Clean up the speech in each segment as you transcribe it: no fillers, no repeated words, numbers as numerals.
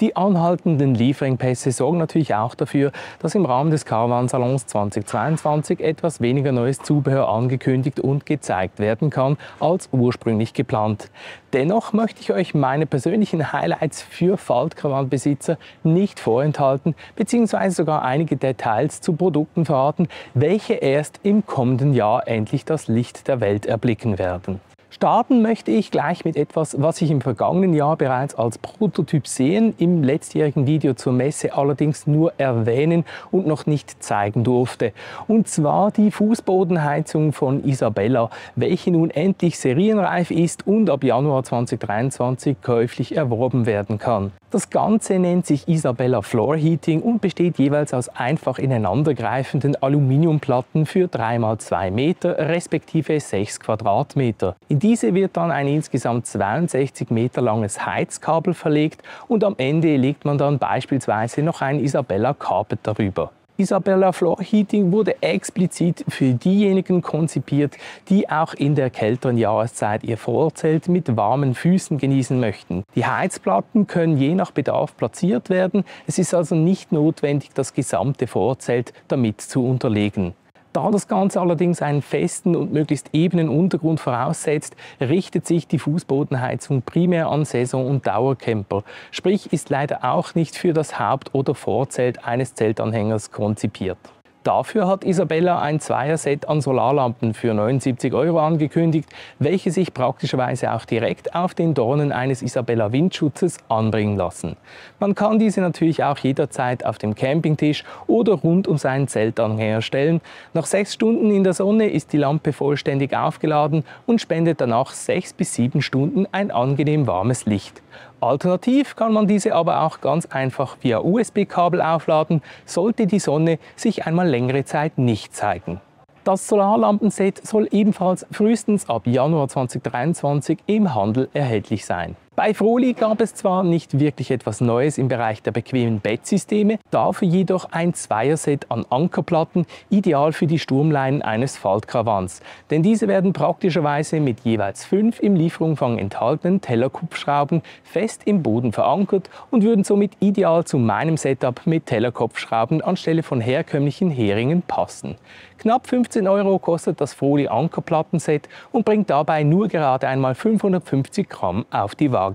Die anhaltenden Lieferengpässe sorgen natürlich auch dafür, dass im Rahmen des Caravan-Salons 2022 etwas weniger neues Zubehör angekündigt und gezeigt werden kann als ursprünglich geplant. Dennoch möchte ich euch meine persönlichen Highlights für Faltcaravan-Besitzer nicht vorenthalten bzw. sogar einige Details zu Produkten verraten, welche erst im kommenden Jahr endlich das Licht der Welt erblicken werden. Starten möchte ich gleich mit etwas, was ich im vergangenen Jahr bereits als Prototyp sehen, im letztjährigen Video zur Messe allerdings nur erwähnen und noch nicht zeigen durfte. Und zwar die Fußbodenheizung von Isabella, welche nun endlich serienreif ist und ab Januar 2023 käuflich erworben werden kann. Das Ganze nennt sich Isabella Floor Heating und besteht jeweils aus einfach ineinandergreifenden Aluminiumplatten für 3x2 Meter respektive 6 Quadratmeter. In diese wird dann ein insgesamt 62 Meter langes Heizkabel verlegt und am Ende legt man dann beispielsweise noch ein Isabella Carpet darüber. Isabella Floor Heating wurde explizit für diejenigen konzipiert, die auch in der kälteren Jahreszeit ihr Vorzelt mit warmen Füßen genießen möchten. Die Heizplatten können je nach Bedarf platziert werden. Es ist also nicht notwendig, das gesamte Vorzelt damit zu unterlegen. Da das Ganze allerdings einen festen und möglichst ebenen Untergrund voraussetzt, richtet sich die Fußbodenheizung primär an Saison- und Dauercamper. Sprich, ist leider auch nicht für das Haupt- oder Vorzelt eines Zeltanhängers konzipiert. Dafür hat Isabella ein Zweierset an Solarlampen für 79 € angekündigt, welche sich praktischerweise auch direkt auf den Dornen eines Isabella Windschutzes anbringen lassen. Man kann diese natürlich auch jederzeit auf dem Campingtisch oder rund um seinen Zeltanhänger stellen. Nach 6 Stunden in der Sonne ist die Lampe vollständig aufgeladen und spendet danach 6 bis 7 Stunden ein angenehm warmes Licht. Alternativ kann man diese aber auch ganz einfach via USB-Kabel aufladen, sollte die Sonne sich einmal längere Zeit nicht zeigen. Das Solarlampenset soll ebenfalls frühestens ab Januar 2023 im Handel erhältlich sein. Bei Froli gab es zwar nicht wirklich etwas Neues im Bereich der bequemen Bettsysteme, dafür jedoch ein Zweierset an Ankerplatten, ideal für die Sturmleinen eines Faltcaravans. Denn diese werden praktischerweise mit jeweils 5 im Lieferumfang enthaltenen Tellerkopfschrauben fest im Boden verankert und würden somit ideal zu meinem Setup mit Tellerkopfschrauben anstelle von herkömmlichen Heringen passen. Knapp 15 € kostet das Froli Ankerplattenset und bringt dabei nur gerade einmal 550 Gramm auf die Waage.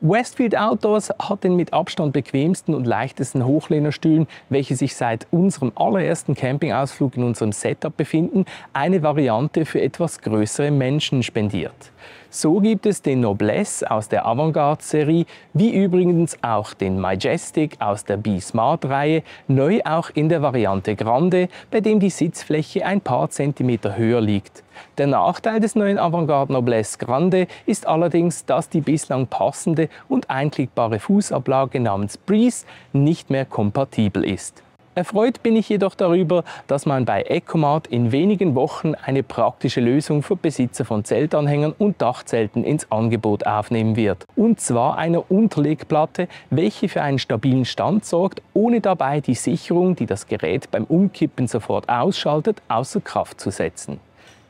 Westfield Outdoors hat den mit Abstand bequemsten und leichtesten Hochlehnerstühlen, welche sich seit unserem allerersten Campingausflug in unserem Setup befinden, eine Variante für etwas größere Menschen spendiert. So gibt es den Noblesse aus der Avantgarde-Serie, wie übrigens auch den Majestic aus der B-Smart-Reihe, neu auch in der Variante Grande, bei dem die Sitzfläche ein paar Zentimeter höher liegt. Der Nachteil des neuen Avantgarde Noblesse Grande ist allerdings, dass die bislang passende und einklickbare Fußablage namens Breeze nicht mehr kompatibel ist. Erfreut bin ich jedoch darüber, dass man bei Ecomart in wenigen Wochen eine praktische Lösung für Besitzer von Zeltanhängern und Dachzelten ins Angebot aufnehmen wird. Und zwar eine Unterlegplatte, welche für einen stabilen Stand sorgt, ohne dabei die Sicherung, die das Gerät beim Umkippen sofort ausschaltet, außer Kraft zu setzen.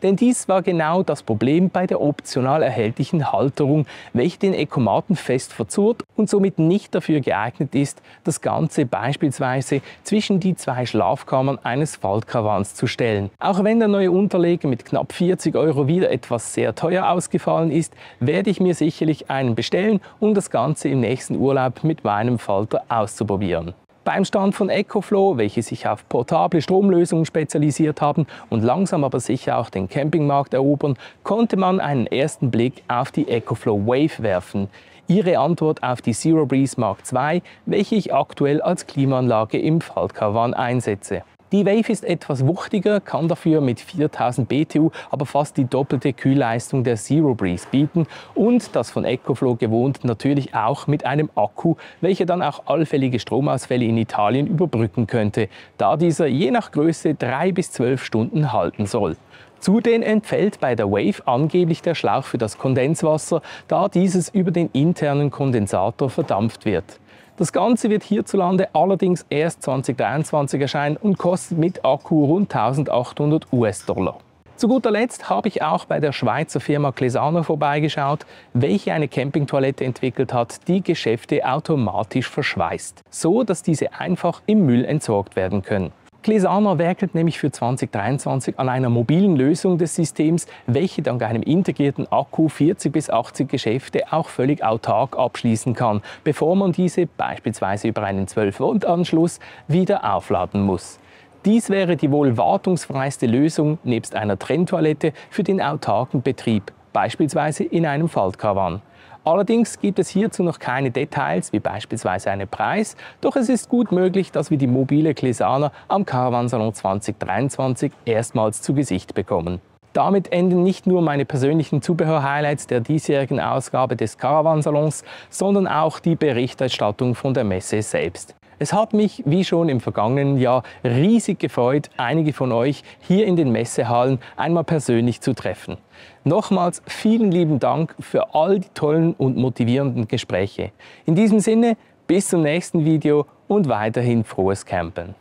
Denn dies war genau das Problem bei der optional erhältlichen Halterung, welche den Ecomaten fest verzurrt und somit nicht dafür geeignet ist, das Ganze beispielsweise zwischen die 2 Schlafkammern eines Faltcaravans zu stellen. Auch wenn der neue Unterleger mit knapp 40 € wieder etwas sehr teuer ausgefallen ist, werde ich mir sicherlich einen bestellen, um das Ganze im nächsten Urlaub mit meinem Falter auszuprobieren. Beim Stand von EcoFlow, welche sich auf portable Stromlösungen spezialisiert haben und langsam aber sicher auch den Campingmarkt erobern, konnte man einen ersten Blick auf die EcoFlow Wave werfen. Ihre Antwort auf die Zero Breeze Mark II, welche ich aktuell als Klimaanlage im Faltcaravan einsetze. Die Wave ist etwas wuchtiger, kann dafür mit 4000 BTU aber fast die doppelte Kühlleistung der Zero Breeze bieten und das von EcoFlow gewohnt natürlich auch mit einem Akku, welcher dann auch allfällige Stromausfälle in Italien überbrücken könnte, da dieser je nach Größe 3 bis 12 Stunden halten soll. Zudem entfällt bei der Wave angeblich der Schlauch für das Kondenswasser, da dieses über den internen Kondensator verdampft wird. Das Ganze wird hierzulande allerdings erst 2023 erscheinen und kostet mit Akku rund 1800 US-Dollar. Zu guter Letzt habe ich auch bei der Schweizer Firma Clesana vorbeigeschaut, welche eine Campingtoilette entwickelt hat, die Geschäfte automatisch verschweißt, so dass diese einfach im Müll entsorgt werden können. Clesana werkelt nämlich für 2023 an einer mobilen Lösung des Systems, welche dank einem integrierten Akku 40 bis 80 Geschäfte auch völlig autark abschließen kann, bevor man diese beispielsweise über einen 12-Volt-Anschluss wieder aufladen muss. Dies wäre die wohl wartungsfreiste Lösung nebst einer Trenntoilette für den autarken Betrieb, beispielsweise in einem Faltkarawan. Allerdings gibt es hierzu noch keine Details, wie beispielsweise einen Preis, doch es ist gut möglich, dass wir die mobile Clesana am Caravansalon 2023 erstmals zu Gesicht bekommen. Damit enden nicht nur meine persönlichen Zubehör-Highlights der diesjährigen Ausgabe des Caravansalons, sondern auch die Berichterstattung von der Messe selbst. Es hat mich, wie schon im vergangenen Jahr, riesig gefreut, einige von euch hier in den Messehallen einmal persönlich zu treffen. Nochmals vielen lieben Dank für all die tollen und motivierenden Gespräche. In diesem Sinne, bis zum nächsten Video und weiterhin frohes Campen.